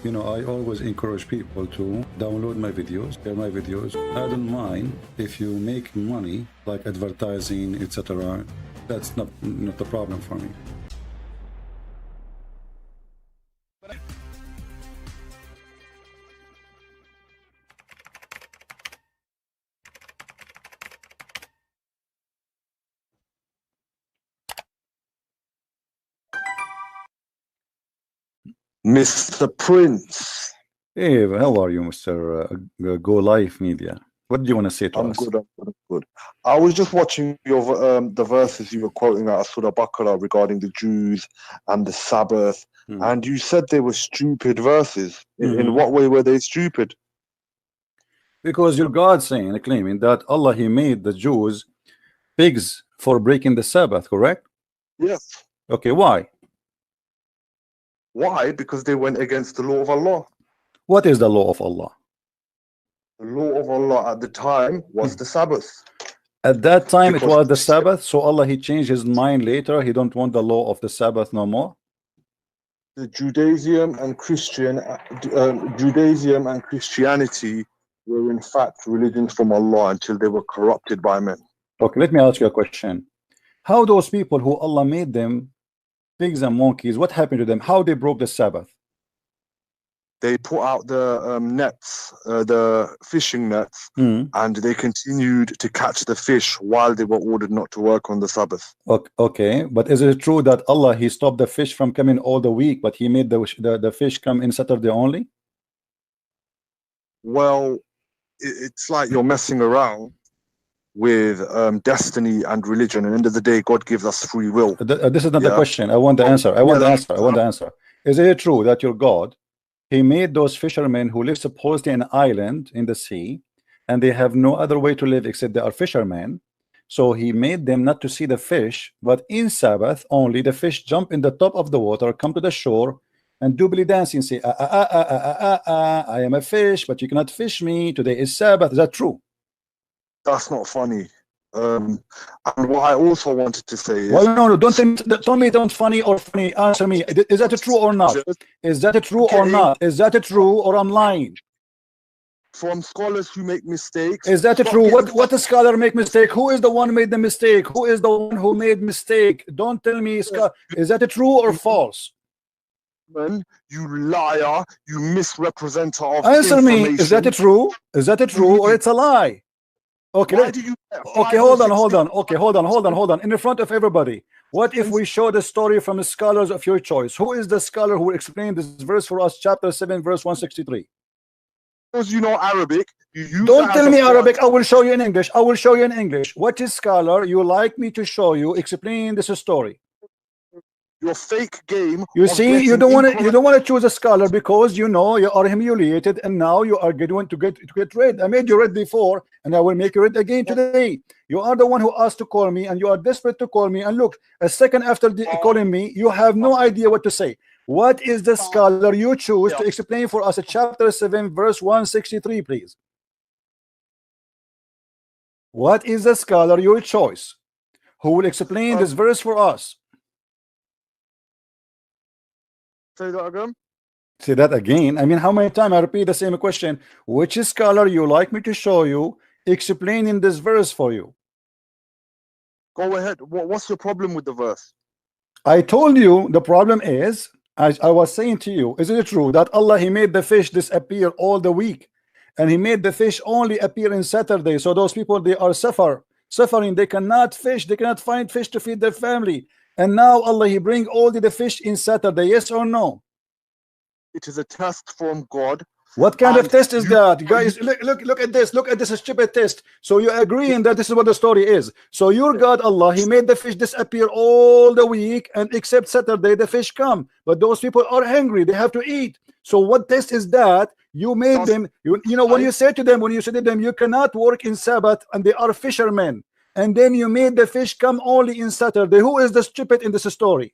You know, I always encourage people to download my videos, share my videos. I don't mind if you make money, like advertising, etc. That's not a problem for me. Mr. Prince. Hey, how are you, Mr. Go Life Media? What do you want to say to I'm us? good. I'm good. I was just watching your the verses you were quoting out of Surah Baqarah regarding the Jews and the Sabbath, and you said they were stupid verses. In what way were they stupid? Because your God saying, claiming that Allah, He made the Jews pigs for breaking the Sabbath, correct? Yes. Okay, why? Why? Because they went against the law of Allah. What is the law of Allah? The law of Allah at the time was the Sabbath. At that time, Because it was the Sabbath, so Allah, He changed His mind later. He don't want the law of the Sabbath no more. The Judaism and Christianity were in fact religions from Allah until they were corrupted by men. Okay, let me ask you a question. How those people who Allah made them pigs and monkeys, what happened to them? How they broke the Sabbath? They put out the nets, the fishing nets, and they continued to catch the fish while they were ordered not to work on the Sabbath. Okay, but is it true that Allah, He stopped the fish from coming all the week, but He made the fish come in Saturday only? Well, it's like you're messing around with destiny and religion. At the end of the day, God gives us free will. This is not the question. I want the answer. I want the answer. Is it true that your God, He made those fishermen who live supposedly in an island in the sea, and they have no other way to live except they are fishermen? So He made them not to see the fish, but in Sabbath only the fish jump in the top of the water, come to the shore, and do belly dancing, say, I am a fish, but you cannot fish me. Today is Sabbath. Is that true? That's not funny. And what I also wanted to say is, well, no, don't tell me don't funny or funny. Answer me. Is that true or not? Is that true or not? Is that true or I'm lying? From scholars who make mistakes. Is that true? What a scholar make mistake? Who is the one made the mistake? Who is the one who made mistake? Don't tell me. Is that true or false? Man, you liar! You misrepresenter of answer me. Is that true? Is that true or it's a lie? Okay. Okay. Hold on. Okay. Hold on. In the front of everybody. What if we show the story from the scholars of your choice? Who is the scholar who explained this verse for us? Chapter 7, verse 163. Because you know Arabic. Don't tell me Arabic. I will show you in English. I will show you in English. What is scholar you like me to show you? Explain this story. Your fake game. You see, you don't want to choose a scholar because you know you are humiliated, and now you are going to get read. I made you read before, and I will make you read again today. You are the one who asked to call me, and you are desperate to call me. And look, a second after calling me, you have no idea what to say. What is the scholar you choose to explain for us a chapter 7, verse 163, please? What is the scholar your choice who will explain this verse for us? Say that again. Say that again. I mean, how many times I repeat the same question? Which scholar you like me to show you explaining this verse for you? Go ahead. What's your problem with the verse? I told you the problem is, as I was saying to you, isn't it true that Allah, He made the fish disappear all the week, and He made the fish only appear in Saturday? So those people, they are suffering. They cannot fish. They cannot find fish to feed their family. And now Allah, He bring all the fish in Saturday. Yes or no? It is a test from God. What kind of test is that, guys? Look at this. Look at this stupid test. So you agreeing that this is what the story is? So your God Allah, He made the fish disappear all the week, and except Saturday the fish come. But those people are hungry. They have to eat. So what test is that? You made them. You know when you say to them, you cannot work in Sabbath, and they are fishermen. And then you made the fish come only in Saturday. Who is the stupid in this story?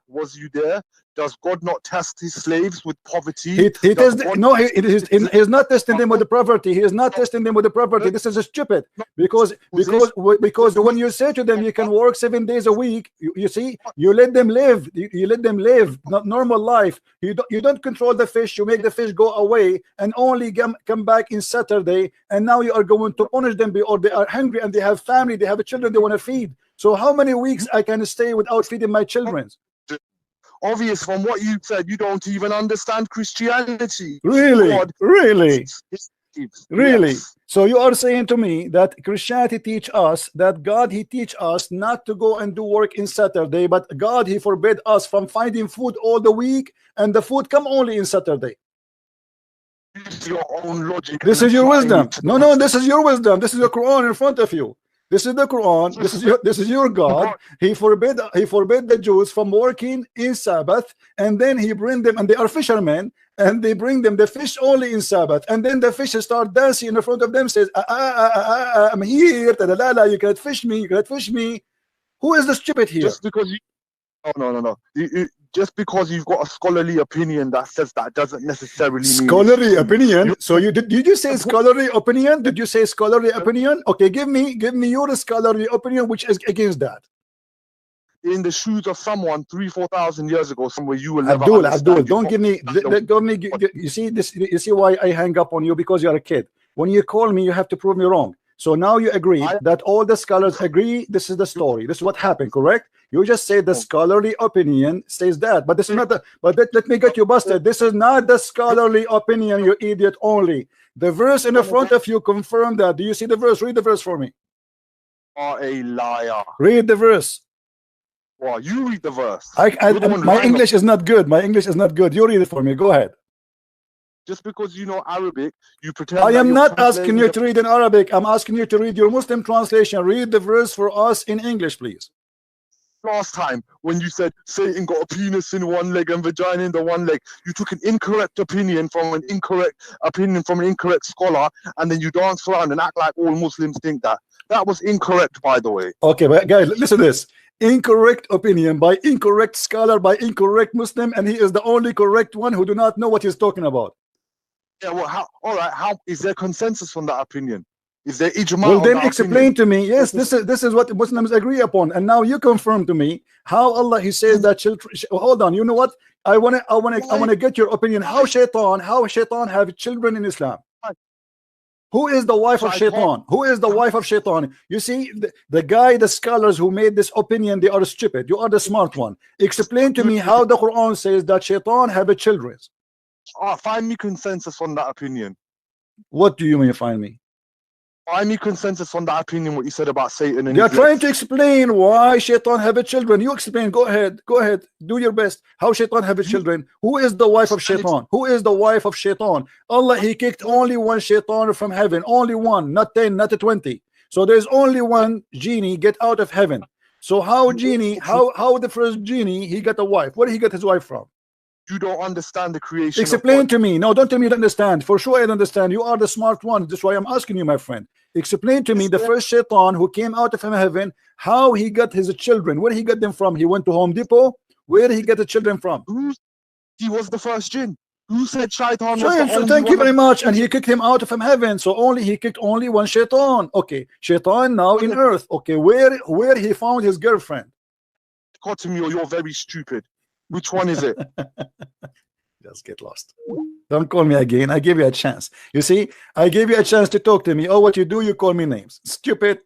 Was you there? Does God not test his slaves with poverty? He's not testing them with the poverty. He is not testing them with the poverty. This is stupid, because when you say to them you can work 7 days a week, you see, you let them live. You let them live not normal life. You don't control the fish. You make the fish go away and only come back in Saturday, and now you are going to punish them, or they are hungry and they have family, they have children they want to feed. So how many weeks I can stay without feeding my children? Obvious from what you said, you don't even understand Christianity. Really? God, really? Really? Yes. So you are saying to me that Christianity teach us that God, he teach us not to go and do work in Saturday, but God, he forbid us from finding food all the week, and the food come only in Saturday. This is your own logic. This is your wisdom. No, this is your wisdom. This is the Quran in front of you. This is the Quran. This is your God. He forbid the Jews from working in Sabbath, and then he bring them, and they are fishermen, and they bring them the fish only in Sabbath, and then the fish start dancing in front of them, says, I'm here, you cannot fish me, you cannot fish me. Who is the stupid here? Just because you no. Just because you've got a scholarly opinion that says that doesn't necessarily mean scholarly opinion. So you did you say scholarly opinion? Did you say scholarly opinion? Okay, give me your scholarly opinion which is against that. In the shoes of someone 3,000-4,000 years ago, somewhere you will never Abdul, don't give me. You see this. You see why I hang up on you? Because you are a kid. When you call me, you have to prove me wrong. So now you agree that all the scholars agree this is the story. This is what happened, correct? You just say the scholarly opinion says that, but this is not the. But let me get you busted. This is not the scholarly opinion, you idiot. Only the verse in the front of you confirm that. Do you see the verse? Read the verse for me. You are a liar. Read the verse. Well, you read the verse. My English is not good. My English is not good. You read it for me. Go ahead. Just because you know Arabic, you pretend. I am not asking you to read in Arabic. I'm asking you to read your Muslim translation. Read the verse for us in English, please. Last time, when you said Satan got a penis in one leg and vagina in the one leg, you took an incorrect opinion from an incorrect scholar, and then you dance around and act like all Muslims think that. That was incorrect, by the way. Okay, but guys, listen to this. Incorrect opinion by incorrect scholar by incorrect Muslim, and he is the only correct one who do not know what he's talking about. Yeah, well, how is there consensus on that opinion? Is there ijma? Well, then explain to me. Yes, this is what Muslims agree upon, and now you confirm to me how Allah he says that children. Hold on, you know what? I wanna get your opinion. How shaitan have children in Islam? Who is the wife of shaitan? Who is the wife of shaitan? You see, the scholars who made this opinion, they are stupid. You are the smart one. Explain to me how the Quran says that shaitan have children. Find me consensus on that opinion. What do you mean find me? Find me consensus on that opinion, what you said about Satan. And you're trying to explain why shaitan have children. You explain. Go ahead. Do your best. How shaitan have children? Who is the wife of shaitan? Who is the wife of shaitan? Allah, he kicked only one shaitan from heaven. Only one, not 10, not 20. So there's only one genie get out of heaven. So how the first genie, he got a wife? Where did he get his wife from? You don't understand the creation. Explain to me. No, don't tell me you don't understand. For sure I don't understand. You are the smart one. That's why I'm asking you, my friend. Explain to me the first shaitan who came out of heaven, how he got his children. Where he got them from? He went to Home Depot. Where did he get the children from? He was the first jinn. Who said shaitan was the only thank you very much. And he kicked him out of heaven. So he kicked only one shaitan. Okay, shaitan now in earth. Okay, where he found his girlfriend? God to me, or you're very stupid. Which one is it? Just get lost. Don't call me again. I gave you a chance. You see, I gave you a chance to talk to me. Oh, what you do, you call me names. Stupid.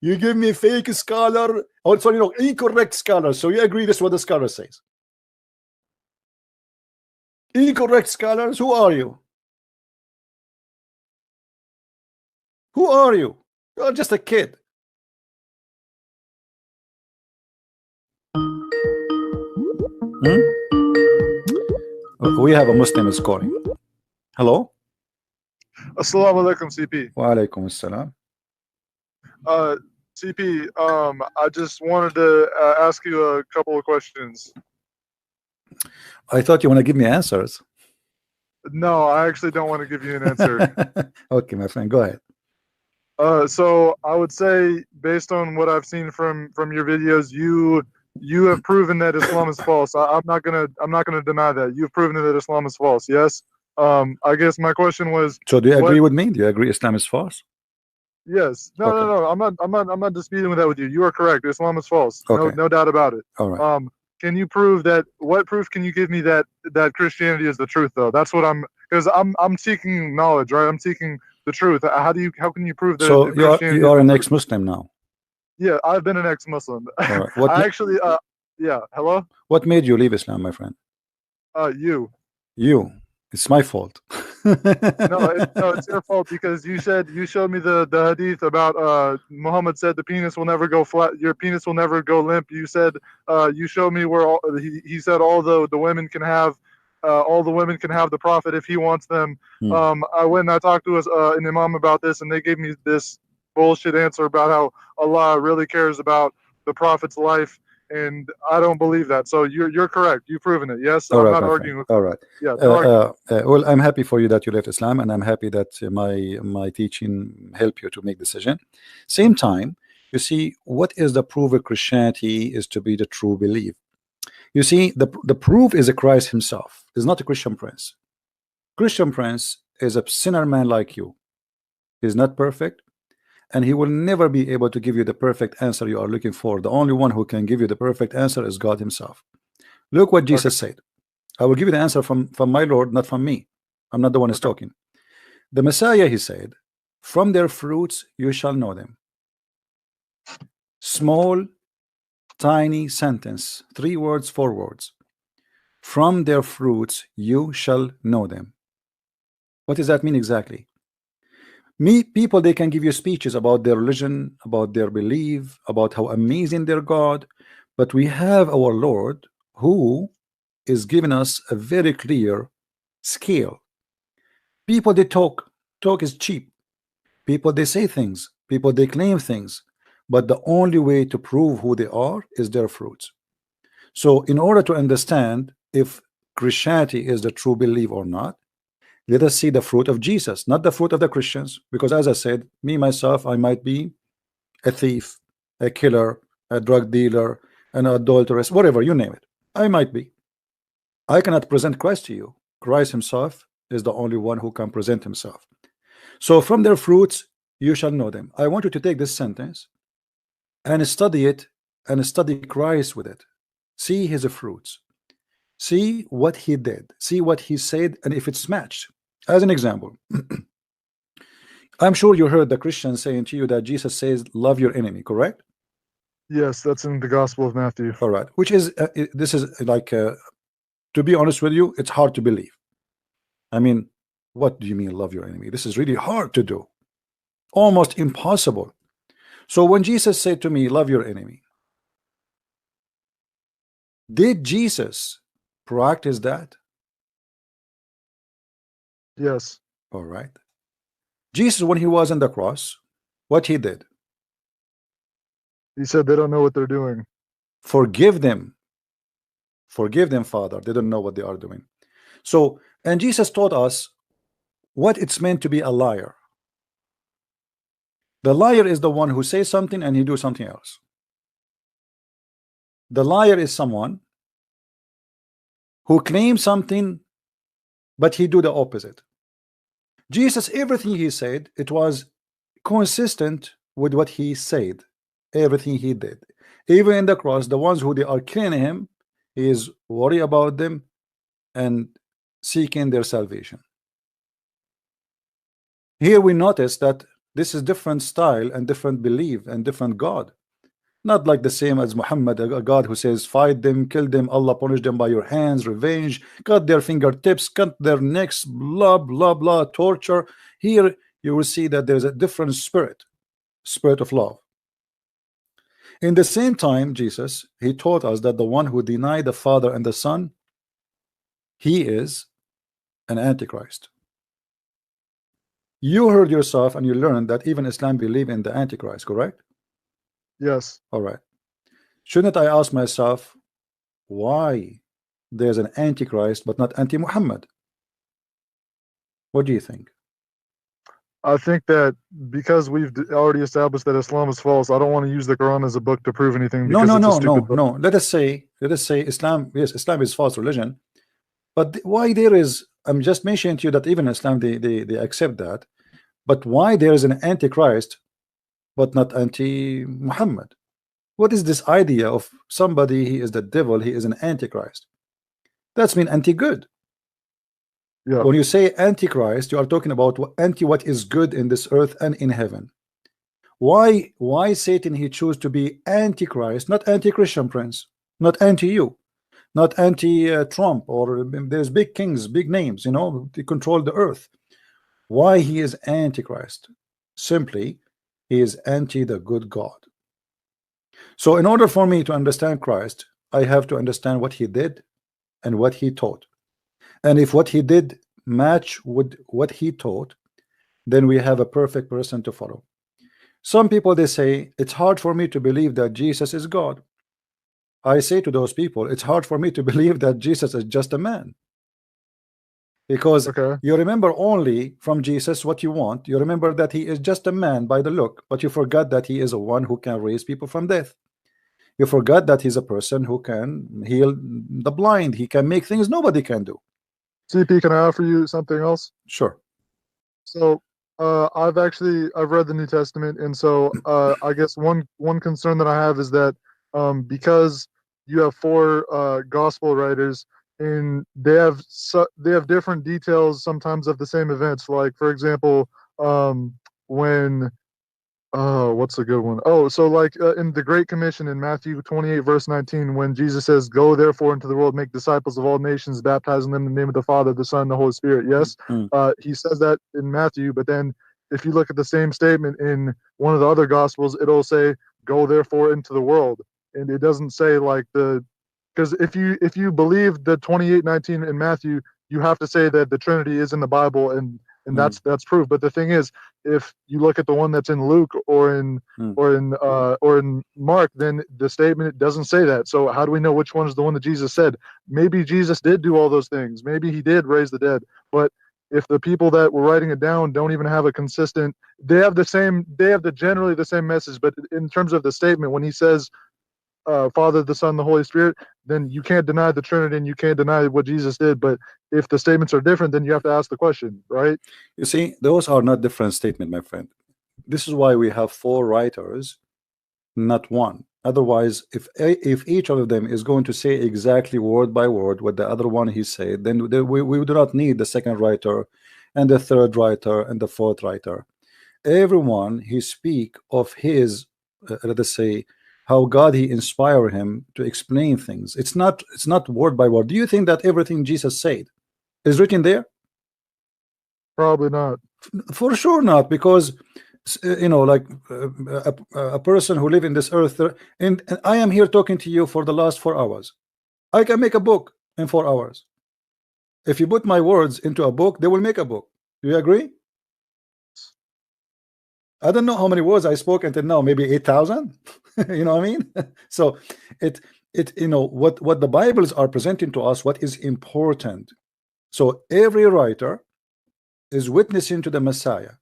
You give me fake scholar. Also, incorrect scholar. So you agree this is what the scholar says. Incorrect scholars. Who are you? Who are you? You're just a kid. We have a Muslim is calling. Hello. Assalamu alaikum, CP. Wa alaikum assalam. CP, I just wanted to ask you a couple of questions. I thought you want to give me answers. No, I actually don't want to give you an answer. Okay, my friend, go ahead. So I would say, based on what I've seen from your videos, you you have proven that Islam is false. I'm not gonna deny that. You've proven that Islam is false. Yes. I guess my question was. So do you what- agree with me? Do you agree Islam is false? Yes. No, Okay. no. I'm not disputing with that with you. You are correct. Islam is false. Okay. No doubt about it. All right. Can you prove that? What proof can you give me that Christianity is the truth, though? That's what because I'm seeking knowledge, right? I'm seeking the truth. How can you prove that? So Christianity you are is an the truth? ex-Muslim now. Yeah, I've been an ex-Muslim. All right. What I actually, yeah. Hello. what made you leave Islam, my friend? You. You. It's my fault. No, it's your fault because you showed me the hadith about Muhammad said the penis will never go flat. Your penis will never go limp. You said you showed me where he said all the women can have the prophet if he wants them. I went and I talked to an imam about this, and they gave me this bullshit answer about how Allah really cares about the prophet's life. And I don't believe that. So you're correct. You've proven it. Yes, All I'm right, not arguing with. All right. Yeah. Well, I'm happy for you that you left Islam, and I'm happy that my teaching helped you to make decision. Same time, you see, what is the proof of Christianity is to be the true belief. You see, the proof is a Christ himself. Is not a Christian prince. Christian prince is a sinner man like you. He's not perfect, and he will never be able to give you the perfect answer you are looking for. The only one who can give you the perfect answer is God himself. Look what Jesus said. I will give you the answer from my Lord, not from me. I'm not the one who's talking. The Messiah, he said, from their fruits you shall know them. Small, tiny sentence, 3 words, 4 words. From their fruits you shall know them. What does that mean exactly? People, they can give you speeches about their religion, about their belief, about how amazing their God, but we have our Lord who is giving us a very clear scale. People, they talk is cheap. People, they say things. People, they claim things, but the only way to prove who they are is their fruits. So in order to understand if Christianity is the true belief or not, let us see the fruit of Jesus, not the fruit of the Christians. Because as I said, me myself, I might be a thief, a killer, a drug dealer, an adulteress, whatever, you name it. I might be. I cannot present Christ to you. Christ himself is the only one who can present himself. So from their fruits you shall know them. I want you to take this sentence and study it, and study Christ with it. See his fruits. See what he did. See what he said, and if it's matched. As an example, I'm sure you heard the Christians saying to you that Jesus says, love your enemy, correct? Yes, that's in the Gospel of Matthew. All right. Which is, this is like, to be honest with you, it's hard to believe. I mean, what do you mean love your enemy? This is really hard to do. Almost impossible. So when Jesus said to me, love your enemy, did Jesus practice that? Yes. All right. Jesus, when he was on the cross, what he did? He said they don't know what they're doing. Forgive them. Forgive them, Father. They don't know what they are doing. So, and Jesus taught us what it's meant to be a liar. The liar is the one who says something and he do something else. The liar is someone who claims something but he do the opposite. Jesus, everything he said, it was consistent with what he said, everything he did. Even in the cross, the ones who they are killing him, he is worried about them and seeking their salvation. Here we notice that this is different style and different belief and different God. Not like the same as Muhammad, a God who says fight them, kill them, Allah punish them by your hands, revenge, cut their fingertips, cut their necks, blah blah blah, torture. Here you will see that there's a different spirit of love. In the same time, Jesus, he taught us that the one who denied the Father and the Son, he is an antichrist. You heard yourself and you learned that even Islam believe in the antichrist, correct? Yes. All right. Shouldn't I ask myself why there's an antichrist but not anti-Muhammad? What do you think? I think that because we've already established that Islam is false, I don't want to use the Quran as a book to prove anything. No, Because no, it's a no, stupid no, book. no. Let us say Islam. Yes, Islam is false religion. But why there is? I'm just mentioning to you that even Islam they accept that. But why there is an antichrist, but not anti-Muhammad? What is this idea of somebody? He is the devil. He is an antichrist. That's mean anti-good. Yeah. When you say antichrist, you are talking about anti what is good in this earth and in heaven. Why Satan he choose to be antichrist, not anti-Christian, Prince, not anti-you, not anti-Trump, or there's big kings, big names, you know, they control the earth. Why he is antichrist? Simply, he is anti the good God. So in order for me to understand Christ, I have to understand what he did and what he taught. And if what he did match with what he taught, then we have a perfect person to follow. Some people, they say, it's hard for me to believe that Jesus is God. I say to those people, it's hard for me to believe that Jesus is just a man. Because you remember only from Jesus what you want. You remember that he is just a man by the look, but you forgot that he is a one who can raise people from death. You forgot that he's a person who can heal the blind. He can make things nobody can do. CP, can I offer you something else? Sure. So I've read the New Testament, and so I guess one concern that I have is that because you have 4 gospel writers, and they have different details sometimes of the same events. Like, for example, when what's a good one? Oh, so like in the Great Commission in Matthew 28 verse 19, when Jesus says, "Go therefore into the world, make disciples of all nations, baptizing them in the name of the Father, the Son, and the Holy Spirit." Yes, he says that in Matthew, but then if you look at the same statement in one of the other Gospels, it'll say, "Go therefore into the world," and it doesn't say like because if you believe the 28:19 in Matthew, you have to say that the Trinity is in the Bible, and that's proof. But the thing is, if you look at the one that's in Luke or in Mark, then the statement doesn't say that. So how do we know which one is the one that Jesus said? Maybe Jesus did do all those things. Maybe he did raise the dead. But if the people that were writing it down don't even have a consistent, they have generally the same message. But in terms of the statement, when he says Father, the Son, the Holy Spirit, then you can't deny the Trinity and you can't deny what Jesus did. But if the statements are different, then you have to ask the question, right? You see, those are not different statements, my friend. This is why we have 4 writers, not one. Otherwise, if each of them is going to say exactly word by word what the other one he said, then we do not need the second writer and the third writer and the fourth writer. Everyone he speak of his let us say how God he inspire him to explain things. It's not word by word. Do you think that everything Jesus said is written there? Probably not. For sure not, because you know, like a person who live in this earth, and I am here talking to you for the last 4 hours. I can make a book in 4 hours. If you put my words into a book, they will make a book. Do you agree? I don't know how many words I spoke until now, maybe 8,000. You know what I mean? So it you know what the Bibles are presenting to us, what is important. So every writer is witnessing to the Messiah,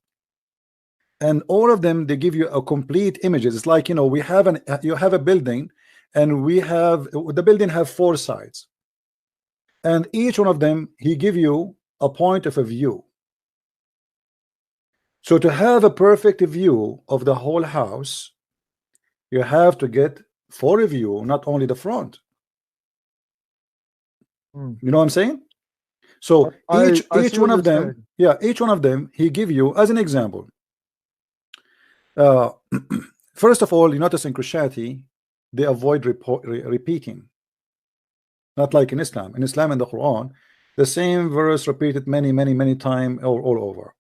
and all of them, they give you a complete images. It's like, you know, you have a building, and the building have 4 sides, and each one of them he give you a point of a view. So to have a perfect view of the whole house, you have to get 4 view, not only the front. You know what I'm saying? So each one of them, yeah, each one of them he give you as an example. First of all, you notice in Christianity they avoid repeating, not like in Islam. In Islam and the Quran, the same verse repeated many times all over.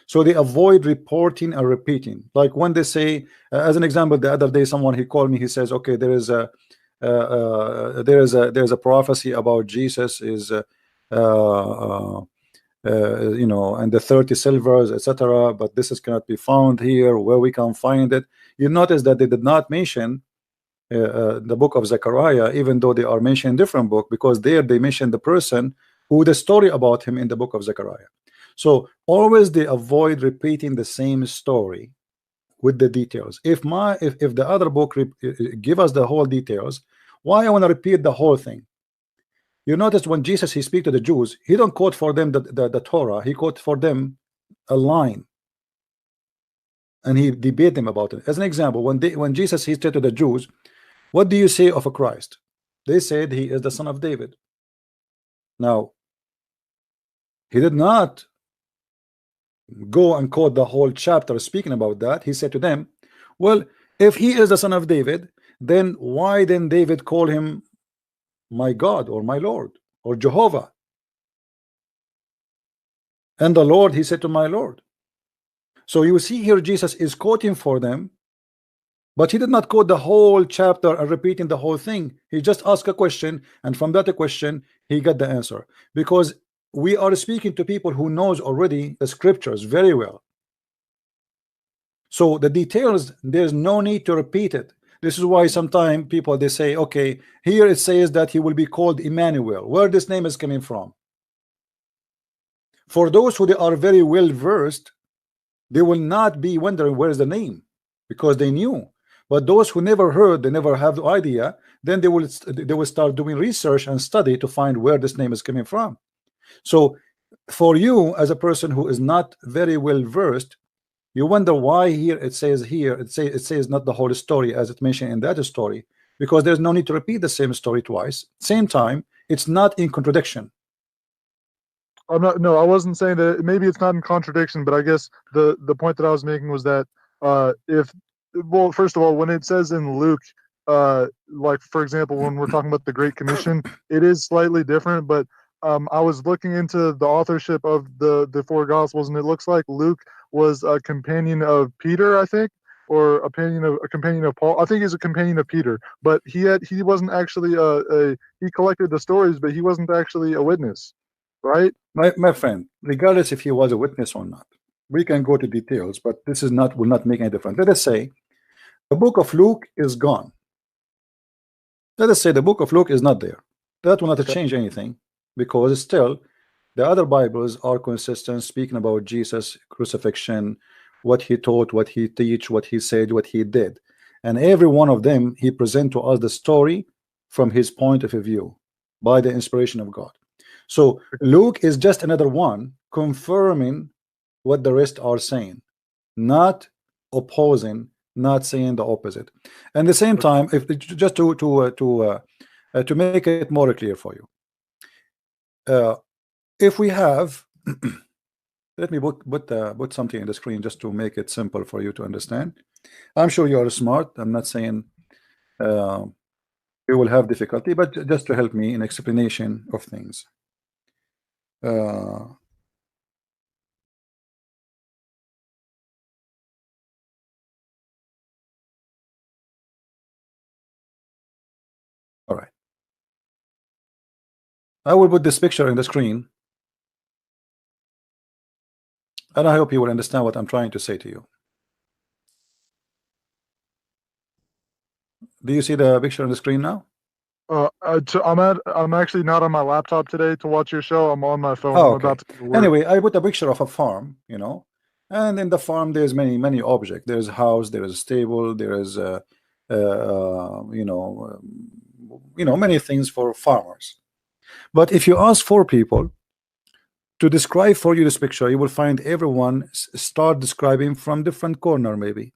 So they avoid reporting and repeating. Like when they say, as an example, the other day someone he called me, he says, okay, there's a prophecy about Jesus is you know, and the 30 silvers, etc., but this cannot be found here where we can find it. You notice that they did not mention the book of Zechariah, even though they are mentioned in different book, because there they mention the person who the story about him in the book of Zechariah. So always they avoid repeating the same story with the details. If the other book give us the whole details, why I want to repeat the whole thing? You notice when Jesus he speak to the Jews, he don't quote for them the Torah, he quote for them a line, and he debate them about it. As an example, when Jesus he said to the Jews, what do you say of a Christ? They said he is the son of David. Now he did not go and quote the whole chapter speaking about that. He said to them, well, if he is the son of David, then why then David call him my God or my Lord or Jehovah? And the Lord, he said to my Lord. So you see here Jesus is quoting for them, but he did not quote the whole chapter and repeating the whole thing. He just asked a question, and from that question he got the answer, because we are speaking to people who knows already the scriptures very well. So the details, there's no need to repeat it. This is why sometimes people they say, okay, here it says that he will be called Emmanuel. Where this name is coming from? For those who they are very well versed, they will not be wondering where is the name, because they knew. But those who never heard, they never have the idea, then they will start doing research and study to find where this name is coming from. So for you as a person who is not very well versed, you wonder why here it says not the whole story as it mentioned in that story, because there's no need to repeat the same story twice. Same time, it's not in contradiction. No, I wasn't saying that. Maybe it's not in contradiction, but I guess the point that I was making was that well, first of all, when it says in Luke, like for example, when we're talking about the Great Commission, it is slightly different. But I was looking into the authorship of the four Gospels, and it looks like Luke was a companion of Peter, I think, or a companion of Paul. I think he's a companion of Peter, but he wasn't actually he collected the stories, but he wasn't actually a witness, right? My friend, regardless if he was a witness or not, we can go to details, but this will not make any difference. Let us say the book of Luke is gone. Let us say the book of Luke is not there. That will not change anything, because still the other Bibles are consistent, speaking about Jesus' crucifixion, what he taught, what he teach, what he said, what he did, and every one of them he present to us the story from his point of view by the inspiration of God. So Luke is just another one confirming what the rest are saying, not opposing, not saying the opposite. And at the same time, if just to make it more clear for you, if we have let me put something in the screen just to make it simple for you to understand. I'm sure you are smart. I'm not saying you will have difficulty, but just to help me in explanation of things. All right, I will put this picture in the screen, and I hope you will understand what I'm trying to say to you. Do you see the picture on the screen now? I'm actually not on my laptop today to watch your show. I'm on my phone. Oh, I'm about to work. Anyway, I put a picture of a farm, you know, and in the farm there's many objects. There's a house, there is a stable, there is many things for farmers. But if you ask four people to describe for you this picture, you will find everyone start describing from different corner, maybe,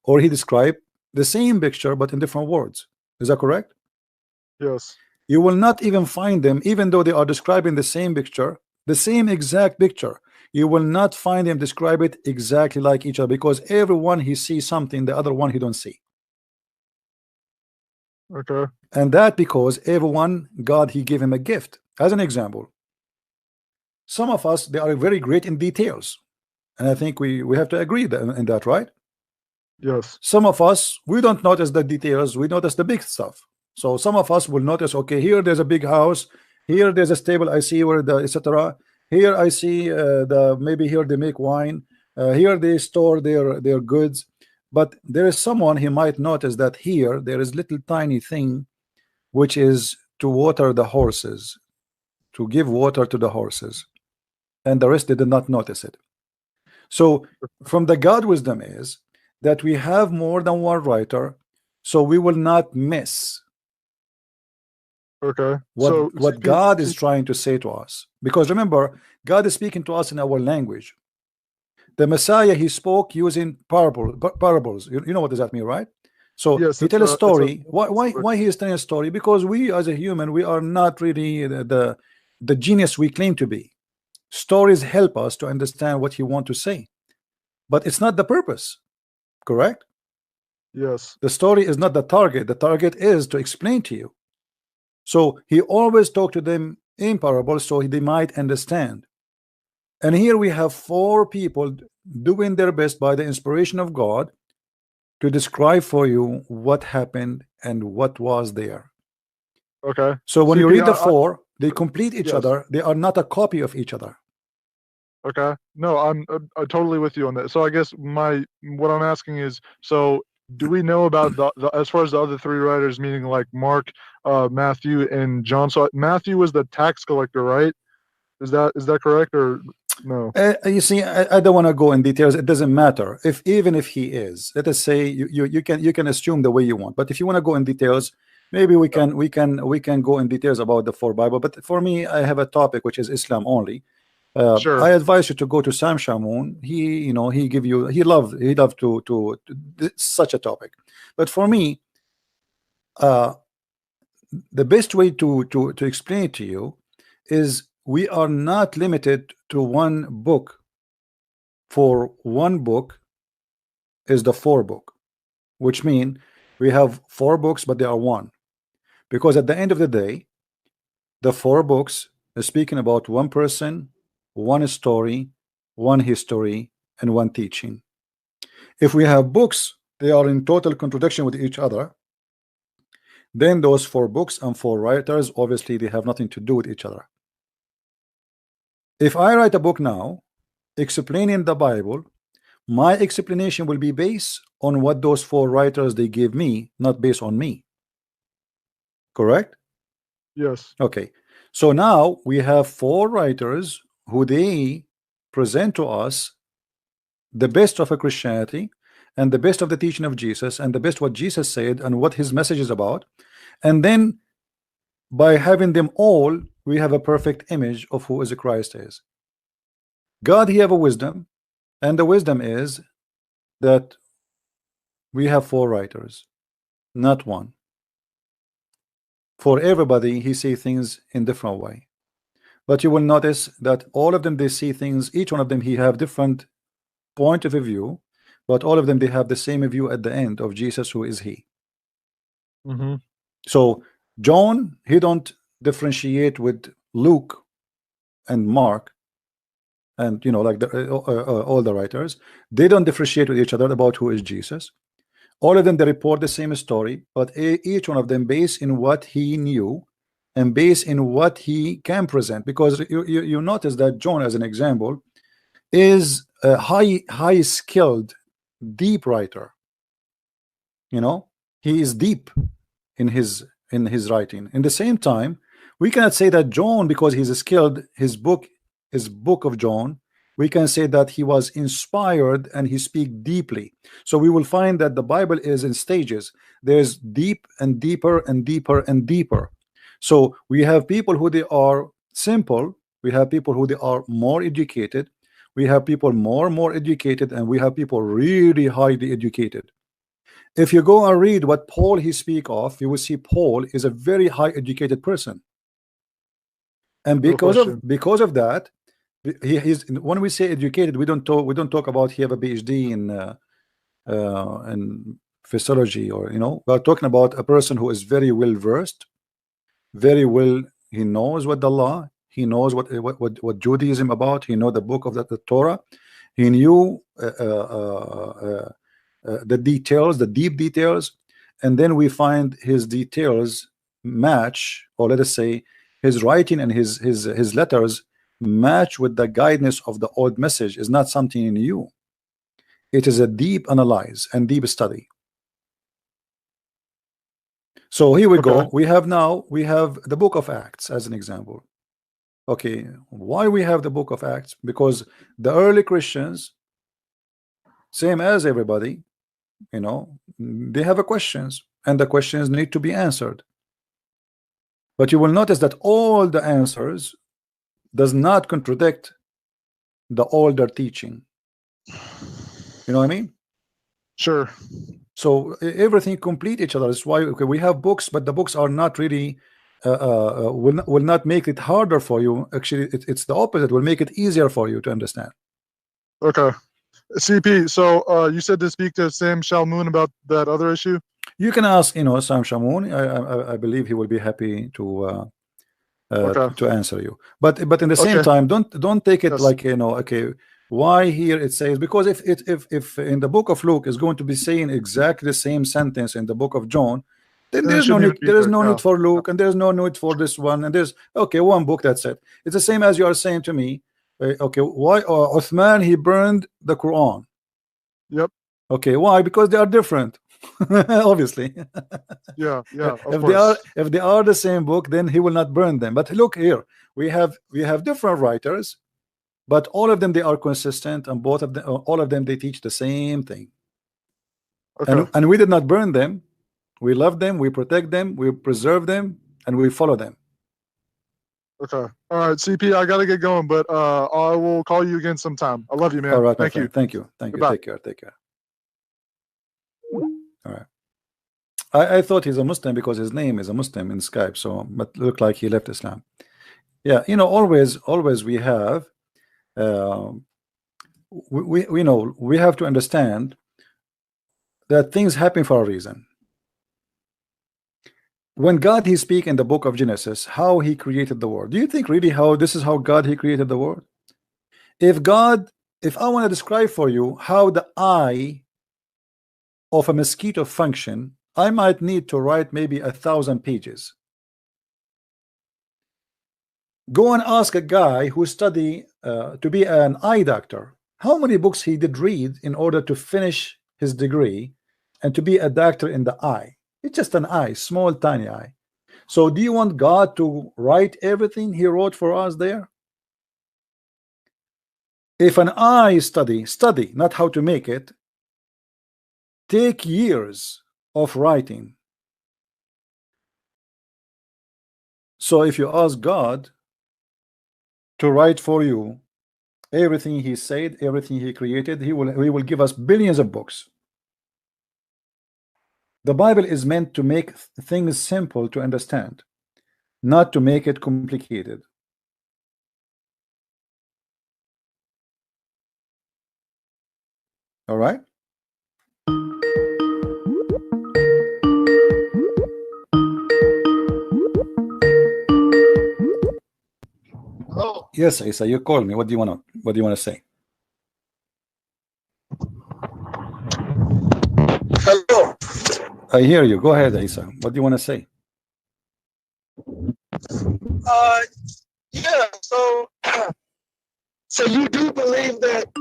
or he described the same picture but in different words. Is that correct? Yes. You will not even find them, even though they are describing the same picture, the same exact picture. You will not find them describe it exactly like each other, because everyone he sees something, the other one he don't see. Okay. And that because everyone, God, he gave him a gift. As an example, some of us, they are very great in details, and I think we have to agree in that, right? Yes. Some of us, we don't notice the details, we notice the big stuff. So some of us will notice, okay, here there's a big house, here there's a stable, I see where the etc. Here I see maybe here they make wine, here they store their goods. But there is someone, he might notice that here there is little tiny thing which is to water the horses, to give water to the horses. and the rest they did not notice it. So from the God wisdom is that we have more than one writer, so we will not miss Okay. what God is trying to say to us. Because remember, God is speaking to us in our language. The Messiah, he spoke using parables. You know what does that mean, right? So yes, he tells a story. Why he is telling a story? Because we as a human, we are not really the genius we claim to be. Stories help us to understand what he wants to say, but it's not the purpose. Correct? Yes. The story is not the target. The target is to explain to you. So he always talked to them in parables so they might understand. And here we have 4 people doing their best by the inspiration of God to describe for you what happened and what was there. Okay. So when CP, you read the 4, they complete each yes. other. They are not a copy of each other. Okay. No, I'm totally with you on that. So I guess what I'm asking is, so do we know about the as far as the other 3 writers, meaning like Mark, Matthew, and John? So Matthew was the tax collector, right? Is that correct or no? You see, I don't want to go in details. It doesn't matter even if he is. Let us say you can assume the way you want. But if you want to go in details, maybe we can go in details about the 4 Bible. But for me, I have a topic which is Islam only. Sure. I advise you to go to Sam Shamoun. He give you he love to such a topic. But for me, the best way to explain it to you is we are not limited to one book. For one book is the 4 book, which mean we have 4 books, but they are one, because at the end of the day, the 4 books is speaking about one person, one story, one history, and one teaching. If we have books, they are in total contradiction with each other, then those 4 books and 4 writers, obviously they have nothing to do with each other. If I write a book now explaining the Bible, my explanation will be based on what those 4 writers they give me, not based on me. Correct? Yes. Okay. So now we have 4 writers who they present to us the best of a Christianity and the best of the teaching of Jesus and the best what Jesus said and what his message is about. And then by having them all, we have a perfect image of who is a Christ is. God, he have a wisdom, and the wisdom is that we have 4 writers, not one. For everybody, he see things in different way. But you will notice that all of them, they see things, each one of them, he have different point of view, but all of them, they have the same view at the end of Jesus, who is he. Mm-hmm. So John, he don't differentiate with Luke and Mark, and like all the writers, they don't differentiate with each other about who is Jesus. All of them, they report the same story, but each one of them based in what he knew and based in what he can present. Because you notice that John, as an example, is a high skilled, deep writer. He is deep in his writing. In the same time, we cannot say that John, because he's skilled, his book of John, we can say that he was inspired and he speak deeply. So we will find that the Bible is in stages. There's deep and deeper and deeper and deeper. So we have people who they are simple, we have people who they are more educated, we have people more educated, and we have people really highly educated. If you go and read what Paul he speak of, you will see Paul is a very high educated person. And because of that, he's, when we say educated, we don't talk about he have a PhD in physiology, or we're talking about a person who is very well versed, very well, he knows what the law, he knows what Judaism about, he know the book of the Torah, he knew the details, the deep details, and then we find his details match, or let us say his writing and his letters match with the guidance of the old message. Is not something new. It is a deep analyze and deep study. So here we go. We have the book of Acts as an example. Okay, why we have the book of Acts? Because the early Christians, same as everybody, you know, they have a questions, and the questions need to be answered. But you will notice that all the answers does not contradict the older teaching. You know what I mean? Sure. So everything complete each other. That's why, okay, we have books, but the books are not really will not make it harder for you. Actually, it's the opposite. Will make it easier for you to understand. Okay. CP, so you said to speak to Sam Shalmoon about that other issue? You can ask, you know, Sam Shamoun. I believe he will be happy to to answer you. But in the same time, don't take it like, you know, okay, why here it says, because if in the book of Luke is going to be saying exactly the same sentence in the book of John, then there's no need, there is no need for Luke, and there's no need for this one, and there's okay, one book, that's it. It's the same as you are saying to me, okay, why Uthman, he burned the Quran? Yep. Okay, why? Because they are different. Obviously. Yeah, if they are the same book, then he will not burn them. But look here, we have different writers, but all of them, they are consistent, and both of them, all of them, they teach the same thing. And we did not burn them. We love them, we protect them, we preserve them, and we follow them. Okay. All right, CP, I gotta get going, but I will call you again sometime. I love you, man. All right, thank you. Thank you. Goodbye. Take care. All right. I thought he's a Muslim because his name is a Muslim in Skype, so but look like he left Islam. Yeah, you know, always we have we know we have to understand that things happen for a reason. When God he speak in the book of Genesis, how he created the world, do you think really how this is how God he created the world? If I want to describe for you how the eye of a mosquito function, I might need to write maybe 1,000 pages. Go and ask a guy who study to be an eye doctor, how many books he did read in order to finish his degree and to be a doctor in the eye. It's just an eye, small tiny eye. So do you want God to write everything he wrote for us there? If an eye study, not how to make it, take years of writing. So if you ask God to write for you everything he said, everything he created, he will give us billions of books. The Bible is meant to make things simple to understand, not to make it complicated. All right? Oh. Yes, Isa, you call me. What do you want to say? Hello. I hear you. Go ahead, Isa. What do you want to say? Yeah. So you do believe that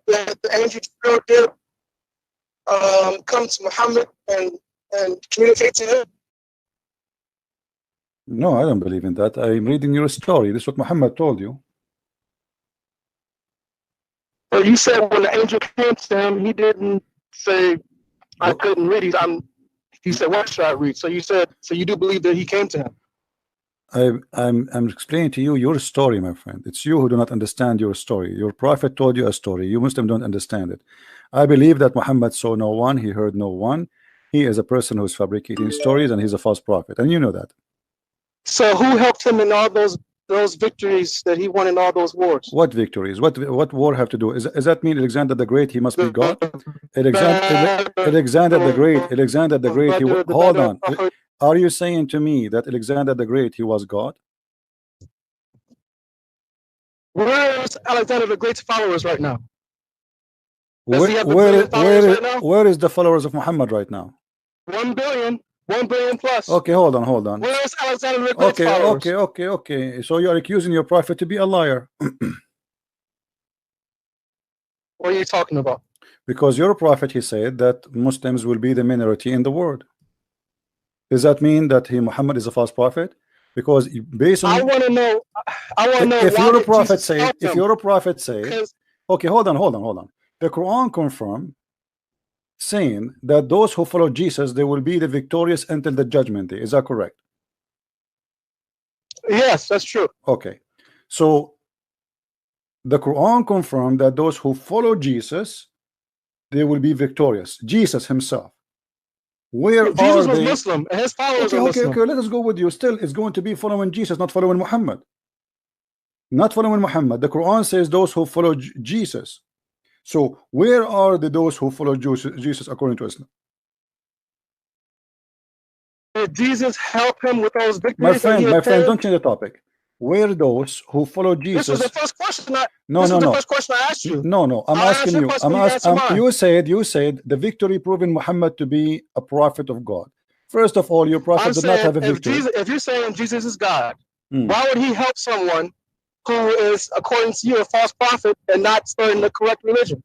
the angel Jibril did come to Muhammad and communicate to him? No, I don't believe in that. I'm reading your story. This is what Muhammad told you. Well, you said when the angel came to him, he didn't say, I couldn't read. He said, what should I read? So you said, so you do believe that he came to him? I'm explaining to you your story, my friend. It's you who do not understand your story. Your prophet told you a story. You Muslim don't understand it. I believe that Muhammad saw no one. He heard no one. He is a person who's fabricating stories, and he's a false prophet. And you know that. So who helped him in all those victories that he won in all those wars? What victories? What war have to do? Does that mean Alexander the Great, he must be God? Alexander the Great, hold on. Are you saying to me that Alexander the Great, he was God? Where is Alexander the Great's followers right now? Where is the followers of Muhammad right now? 1 billion plus. Okay, hold on. Where is Alexander the Great's followers? Okay. So you are accusing your prophet to be a liar. What are you talking about? Because your prophet, he said that Muslims will be the minority in the world. Does that mean that Muhammad is a false prophet? Because based on I want to know. I want to know if why you're a did prophet Jesus say, help if him? you're a prophet say, Because okay, hold on. The Quran confirm saying that those who follow Jesus, they will be the victorious until the judgment day. Is that correct? yes, that's true. Okay, so the Quran confirmed that those who follow Jesus, they will be victorious. Jesus himself. Where Jesus are was they? Muslim, and his followers are Okay. Muslim. Let us go with you. Still, it's going to be following Jesus, not following Muhammad. Not following Muhammad. The Quran says those who follow Jesus. So where are those who follow Jesus according to Islam? Did Jesus help him with those My victories that he friend, obtained? don't change the topic. Where those who follow This was Jesus? the first question. This No. was the first question I asked you. No. I'm I'll asking answer your you. question when you answer mine. You said the victory proving Muhammad to be a prophet of God. First of all, your prophet I'm did not saying have a victory. if you're saying Jesus is God, Hmm. why would he help someone who is, according to you, a false prophet and not studying the correct religion?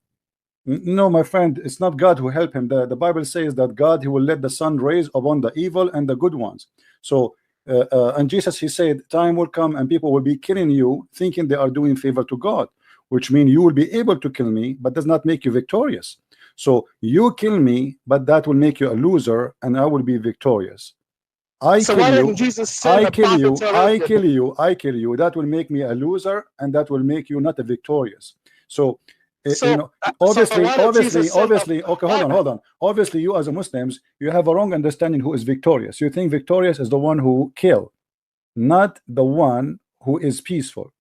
No, my friend, it's not God who helped him. The Bible says that God, he will let the sun rise upon the evil and the good ones. So and Jesus, he said, time will come and people will be killing you thinking they are doing favor to God, which means you will be able to kill me, but does not make you victorious. So you kill me, but that will make you a loser and I will be victorious. So why didn't Jesus send a prophet to I kill you. That will make me a loser and that will make you not a victorious. So you know, obviously, okay, hold on. Obviously, you as a Muslims, you have a wrong understanding who is victorious. You think victorious is the one who kill, not the one who is peaceful.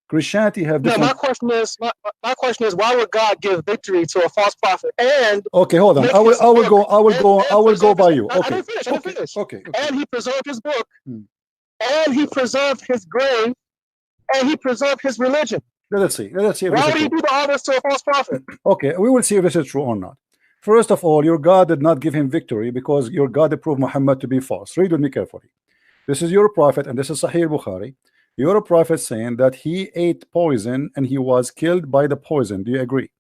Christianity have different. No, my question is why would God give victory to a false prophet? And okay, hold on. I will go by you. Okay. I didn't finish. Okay. And he preserved his book, and he preserved his grave, and he preserved his religion. Let's see. Why would he do all this to a false prophet? Okay, we will see if this is true or not. First of all, your God did not give him victory because your God approved Muhammad to be false. Read with me carefully. This is your prophet, and this is Sahih Bukhari. You're a prophet saying that he ate poison and he was killed by the poison. Do you agree?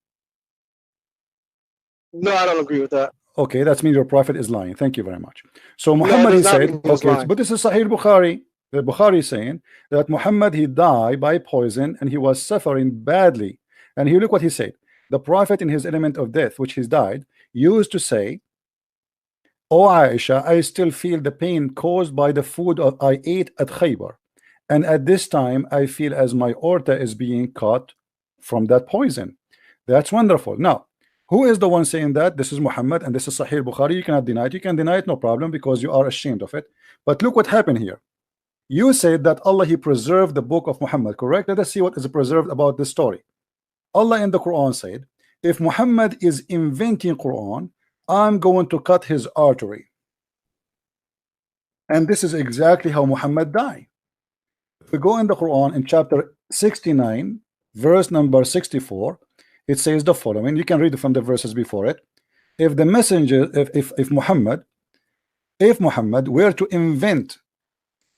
No, I don't agree with that. Okay, that means your prophet is lying. Thank you very much. So Muhammad, he said, okay, but this is Sahih Bukhari. The Bukhari is saying that Muhammad, he died by poison and he was suffering badly. And here look what he said. The prophet in his element of death, which he died, used to say, "Oh Aisha, I still feel the pain caused by the food I ate at Khaybar. And at this time, I feel as my aorta is being cut from that poison." That's wonderful. Now, who is the one saying that? This is Muhammad, and this is Sahih Bukhari. You cannot deny it. You can deny it, no problem, because you are ashamed of it. But look what happened here. You said that Allah, he preserved the book of Muhammad, correct? Let us see what is preserved about this story. Allah in the Quran said, if Muhammad is inventing Quran, I'm going to cut his artery. And this is exactly how Muhammad died. If we go in the Quran in chapter 69, verse number 64, it says the following. You can read it from the verses before it. If the messenger, if Muhammad were to invent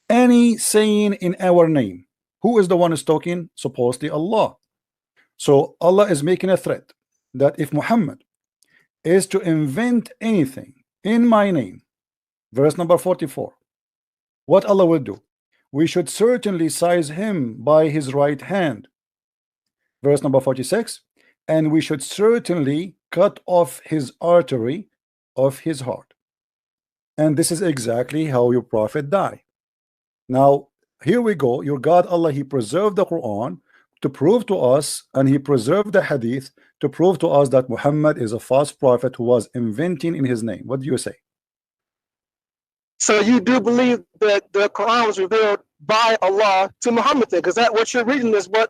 any saying in our name, who is the one who's talking? Supposedly Allah. So Allah is making a threat that if Muhammad is to invent anything in my name, verse number 44, what Allah will do? We should certainly seize him by his right hand. Verse number 46, and we should certainly cut off his artery of his heart. And this is exactly how your prophet died. Now, here we go. Your God, Allah, he preserved the Quran to prove to us, and he preserved the Hadith to prove to us that Muhammad is a false prophet who was inventing in his name. What do you say? So you do believe that the Quran was revealed by Allah to Muhammad, because that what you're reading is the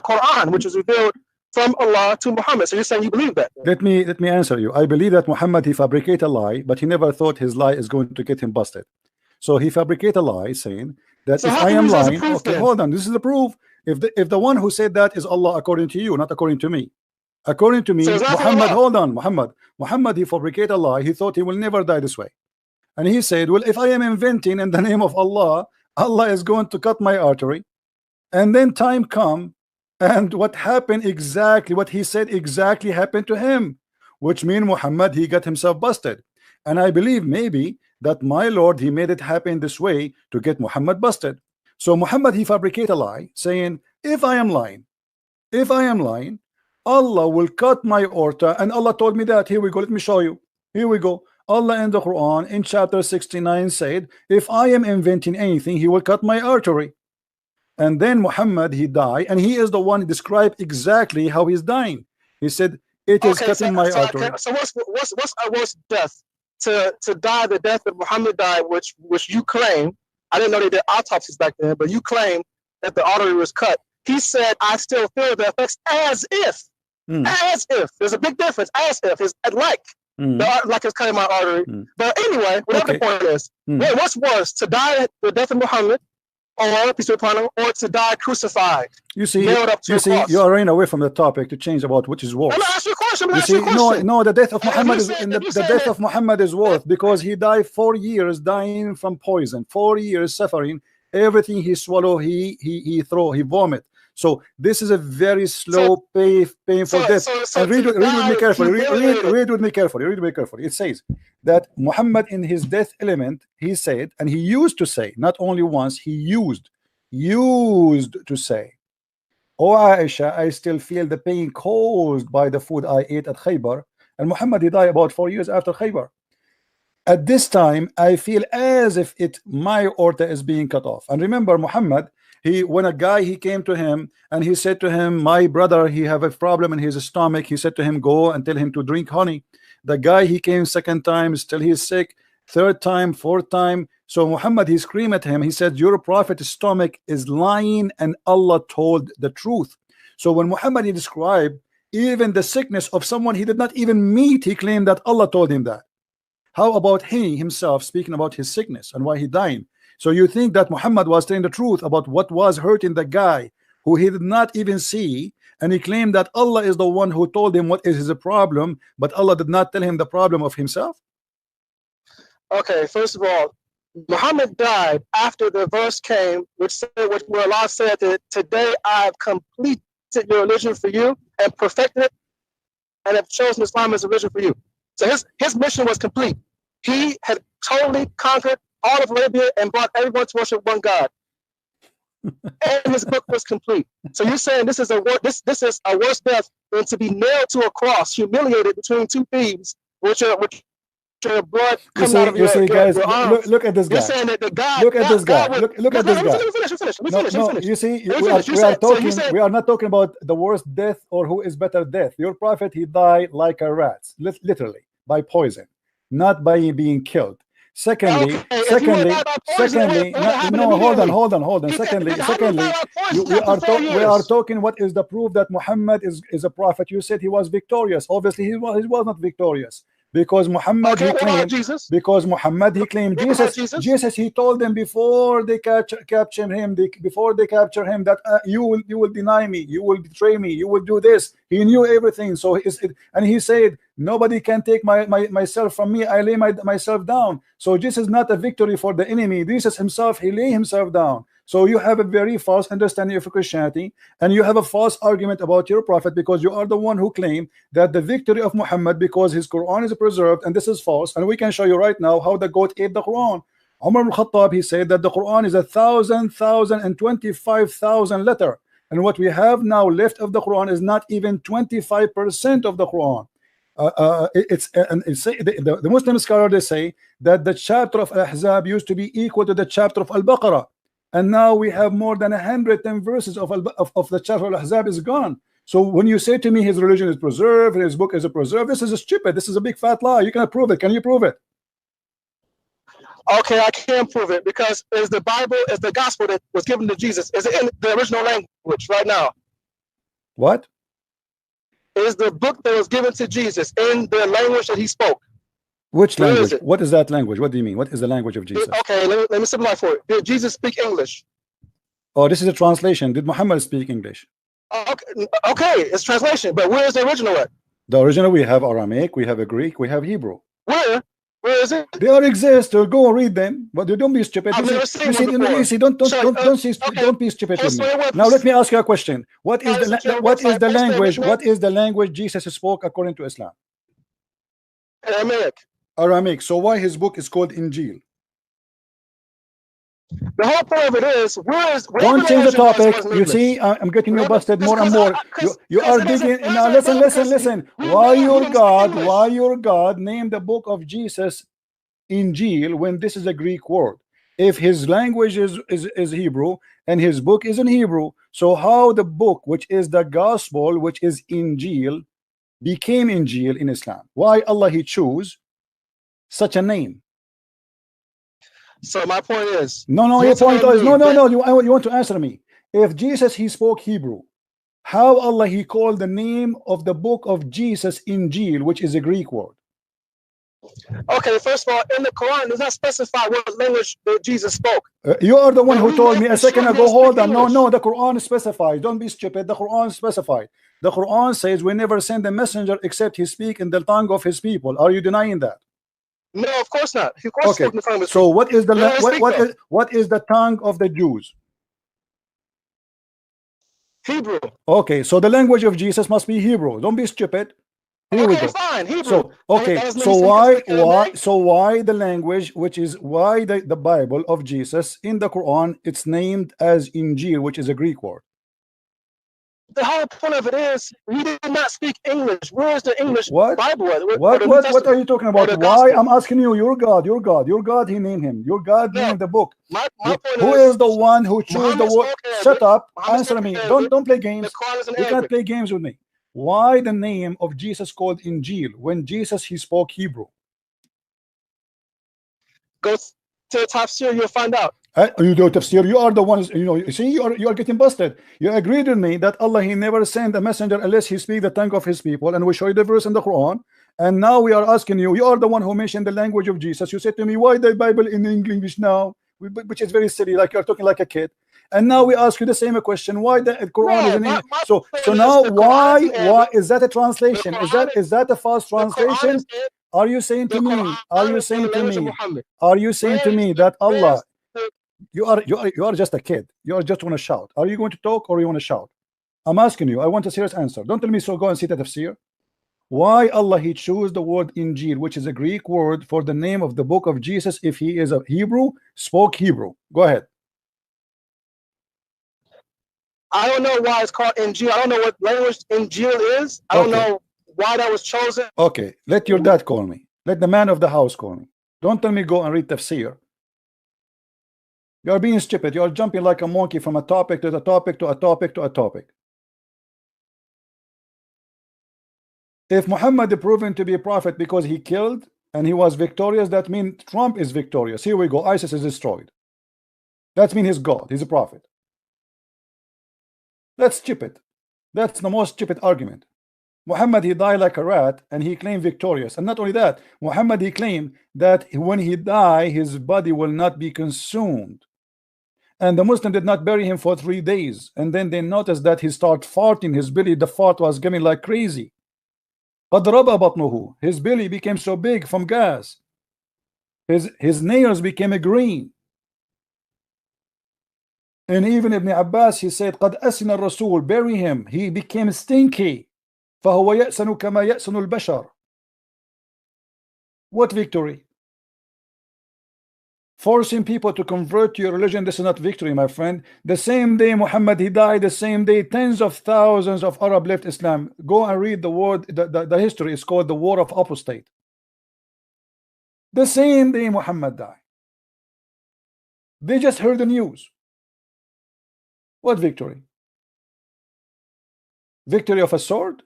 Quran, which is revealed from Allah to Muhammad. So you're saying you believe that? Let me answer you. I believe that Muhammad, he fabricated a lie, but he never thought his lie is going to get him busted. So he fabricated a lie saying that if I am lying, okay, hold on, this is the proof. If the one who said that is Allah according to you, not according to me. According to me, so Muhammad, hold on, Muhammad, he fabricated a lie. He thought he will never die this way. And he said, well, if I am inventing in the name of Allah, Allah is going to cut my artery. And then time come, and what happened exactly, what he said exactly happened to him, which means Muhammad, he got himself busted. And I believe maybe that my Lord, he made it happen this way to get Muhammad busted. So Muhammad, he fabricate a lie saying, if I am lying, Allah will cut my aorta, and Allah told me that. Here we go, let me show you. Here we go. Allah in the Quran in chapter 69 said, if I am inventing anything, he will cut my artery. And then Muhammad, he died, and he is the one who described exactly how he's dying. He said, it is cutting my artery. So what's our worst death? To die the death that Muhammad died, which you claim, I didn't know they did autopsies back then, but you claim that the artery was cut. He said, I still feel the effects as if. As if. There's a big difference. As if. It's like. Like it's cutting my artery. But anyway, whatever the point is, what's worse, to die the death of Muhammad, or peace be upon him, or to die crucified? You see, you are running away from the topic to change about which is worse. I'm gonna ask you a question. No, the death of Muhammad is the death of Muhammad is worse because he died 4 years dying from poison, 4 years suffering. Everything he swallow, he vomit. So this is a very slow, painful death. And read with me carefully. Read with me carefully. It says that Muhammad, in his death element, he said, and he used to say, not only once, he used to say, "Oh Aisha, I still feel the pain caused by the food I ate at Khaybar." And Muhammad, he died about 4 years after Khaybar. At this time, I feel as if my aorta is being cut off. And remember, Muhammad, when a guy, he came to him and he said to him, my brother, he have a problem in his stomach. He said to him, go and tell him to drink honey. The guy, he came second time, still he's sick. Third time, fourth time. So Muhammad, he screamed at him. He said, your prophet's stomach is lying, and Allah told the truth. So when Muhammad, he described even the sickness of someone he did not even meet, he claimed that Allah told him that. How about he himself speaking about his sickness and why he died? So you think that Muhammad was telling the truth about what was hurting the guy who he did not even see, and he claimed that Allah is the one who told him what is his problem, but Allah did not tell him the problem of himself? Okay, first of all, Muhammad died after the verse came, where Allah said that today I have completed your religion for you and perfected it, and have chosen Islam as a religion for you. So his mission was complete. He had totally conquered all of Arabia and brought everyone to worship one God. And his book was complete. So you're saying this is a worse death than to be nailed to a cross, humiliated between two thieves, which are blood coming out of your arms. Look at this guy. You're saying that the God. Look at this guy. Look at this guy. Let me finish. You see, we are not talking about the worst death or who is better death. Your prophet, he died like a rat, literally by poison, not by being killed. Secondly, hold on. Secondly, we are talking what is the proof that Muhammad is a prophet. You said he was victorious. Obviously, he was not victorious. Because Muhammad, he claimed Jesus, he told them before they capture him that you will deny me, you will betray me, you will do this. He knew everything. So and he said, nobody can take myself from me. I lay myself down. So this is not a victory for the enemy. Jesus himself, he lay himself down. So you have a very false understanding of Christianity, and you have a false argument about your prophet, because you are the one who claimed that the victory of Muhammad, because his Quran is preserved, and this is false. And we can show you right now how the goat ate the Quran. Umar ibn Khattab, he said that the Quran is 1,025,000 letter, and what we have now left of the Quran is not even 25% of the Quran. The Muslim scholar, they say that the chapter of Al-Ahzab used to be equal to the chapter of Al-Baqarah. And now we have more than 110 verses of the chapter of Al-Ahzab is gone. So when you say to me his religion is preserved, his book is preserved, this is stupid. This is a big fat lie. You cannot prove it. Can you prove it? Okay, I can prove it, because is the Bible, is the gospel that was given to Jesus, is it in the original language right now? What? Is the book that was given to Jesus in the language that he spoke? Which language? What is that language? What do you mean? What is the language of Jesus? Okay, let me simplify for it. Did Jesus speak English? Oh, this is a translation. Did Muhammad speak English? Okay, it's translation, but where is the original at? The original, we have Aramaic, we have a Greek, we have Hebrew. Where is it? They all exist. Go and read them. But don't be stupid. Don't be stupid with me. Now let me ask you a question. What is the language? What is the language Jesus spoke according to Islam? Aramaic. Aramaic. So why his book is called Injil? The whole point of it is, don't change the topic. You see, I'm getting you busted more and more. You are digging. Now listen. Why your God named the book of Jesus Injil when this is a Greek word? If his language is Hebrew and his book is in Hebrew, so how the book, which is the gospel, which is Injil, became Injil in Islam? Why Allah he chose such a name? So my point is, your point is no. You want to answer me? If Jesus he spoke Hebrew, how Allah he called the name of the book of Jesus Injil, which is a Greek word? Okay, first of all, in the Quran, it does not specify what language that Jesus spoke. You are the one who told me a second ago. Hold on, no, the Quran specifies. Don't be stupid. The Quran specified. The Quran says we never send a messenger except he speak in the tongue of his people. Are you denying that? No, of course not. Of course okay. So what is the what is the tongue of the Jews? Hebrew. Okay, so the language of Jesus must be Hebrew. Don't be stupid. Here we go. Fine, Hebrew. So why the language, which is why the Bible of Jesus in the Quran, it's named as Injil, which is a Greek word? The whole point of it is we did not speak English. Where is the English What? Bible? What are you talking about? Why? I'm asking you. Your God. He named him. Your God named the book. My point who is the one who chose the word? Shut up. Answer me. Don't play games. You can't play games with me. Why the name of Jesus called Injil when Jesus he spoke Hebrew? Go to the Tafsir, you'll find out. You do tafsir. You are the ones. You see, you are getting busted. You agreed with me that Allah he never sent a messenger unless he speak the tongue of his people, and we show you the verse in the Quran. And now we are asking you. You are the one who mentioned the language of Jesus. You said to me, why the Bible in English now? Which is very silly, like you're talking like a kid. And now we ask you the same question: why the Quran is in English? So now why is that a translation? Is that a false translation? Are you saying to me? Are you saying to me that Allah? You are just a kid. You are just want to shout. Are you going to talk or you want to shout? I'm asking you. I want a serious answer. Don't tell me so. Go and see the tafsir. Why Allah he chose the word Injil, which is a Greek word for the name of the book of Jesus, if he is a Hebrew, spoke Hebrew? Go ahead. I don't know why it's called Injil. I don't know what language Injil is. I don't know why that was chosen. Okay, let your dad call me. Let the man of the house call me. Don't tell me go and read tafsir. You are being stupid. You are jumping like a monkey from a topic to the topic to a topic to a topic. If Muhammad is proven to be a prophet because he killed and he was victorious, that means Trump is victorious. Here we go. ISIS is destroyed. That means he's God. He's a prophet. That's stupid. That's the most stupid argument. Muhammad he died like a rat and he claimed victorious. And not only that, Muhammad he claimed that when he died, his body will not be consumed. And the Muslim did not bury him for 3 days. And then they noticed that he started farting. His belly, the fart was going like crazy. His belly became so big from gas. His nails became green. And even Ibn Abbas, he said, قَدْ أَسِنَ الرَّسُولِ, bury him. He became stinky. فَهُوَ يَأْسَنُ كَمَا يَأْسَنُ الْبَشَرِ. What victory? Forcing people to convert to your religion, this is not victory, my friend. The same day Muhammad he died, the same day tens of thousands of Arab left Islam. Go and read the word, the history is called the War of Apostate. The same day Muhammad died. They just heard the news. What victory? Victory of a sword?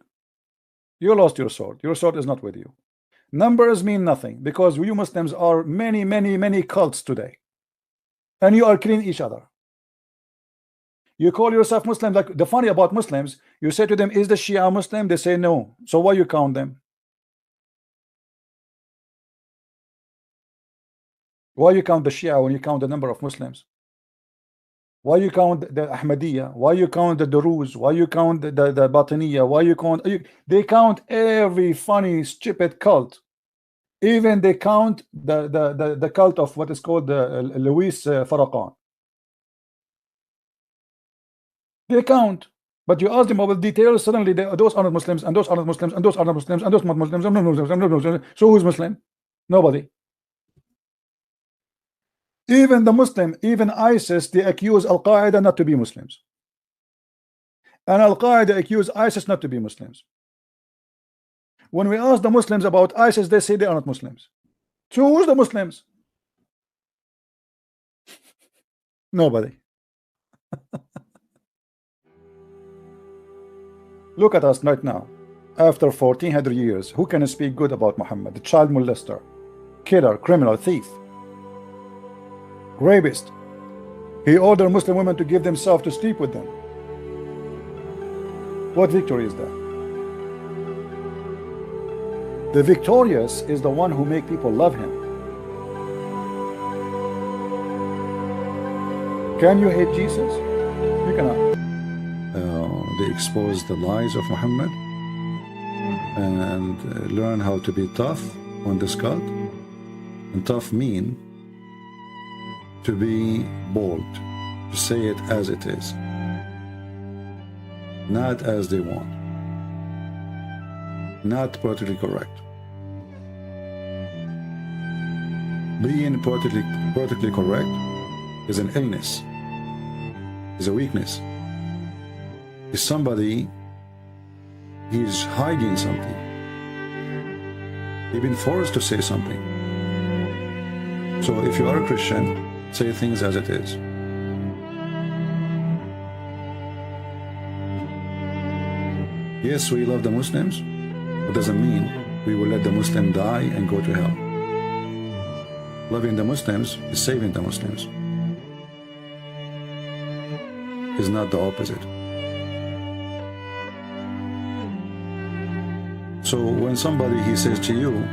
You lost your sword. Your sword is not with you. Numbers mean nothing because you Muslims are many cults today, and you are killing each other. You call yourself Muslim. Like the funny about Muslims, you say to them, is the Shia Muslim? They say no. So why you count them? Why you count the Shia when you count the number of Muslims? Why you count the Ahmadiyya? Why you count the Duruz? Why you count the Batiniya? Why you count? They count every funny stupid cult. Even they count the cult of what is called the Louis Farrakhan. They count, but you ask them about details. Suddenly, those are not Muslims, and those are not Muslims, and those are not Muslims, and those are not Muslims, and those are not Muslims. So who's Muslim? Nobody. Even the Muslim, even ISIS, they accuse Al-Qaeda not to be Muslims. And Al-Qaeda accuse ISIS not to be Muslims. When we ask the Muslims about ISIS, they say they are not Muslims. So who's the Muslims? Nobody. Look at us right now. After 1400 years, who can speak good about Muhammad? The child molester, killer, criminal, thief, rapist. He ordered Muslim women to give themselves to sleep with them. What victory is that? The victorious is the one who make people love him. Can you hate Jesus? You cannot. They expose the lies of Muhammad and learn how to be tough on this cult. And tough mean to be bold, to say it as it is, not as they want, not politically correct. Being politically correct is an illness, is a weakness. Is somebody, he's hiding something. He's been forced to say something. So if you are a Christian, say things as it is. Yes, we love the Muslims, but doesn't mean we will let the Muslim die and go to hell. Loving the Muslims is saving the Muslims. Is not the opposite. So when somebody he says to you,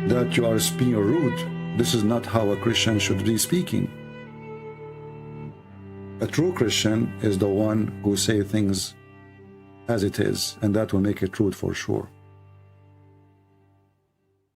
that you are being rude, this is not how a Christian should be speaking. A true Christian is the one who say things as it is, and that will make it truth for sure.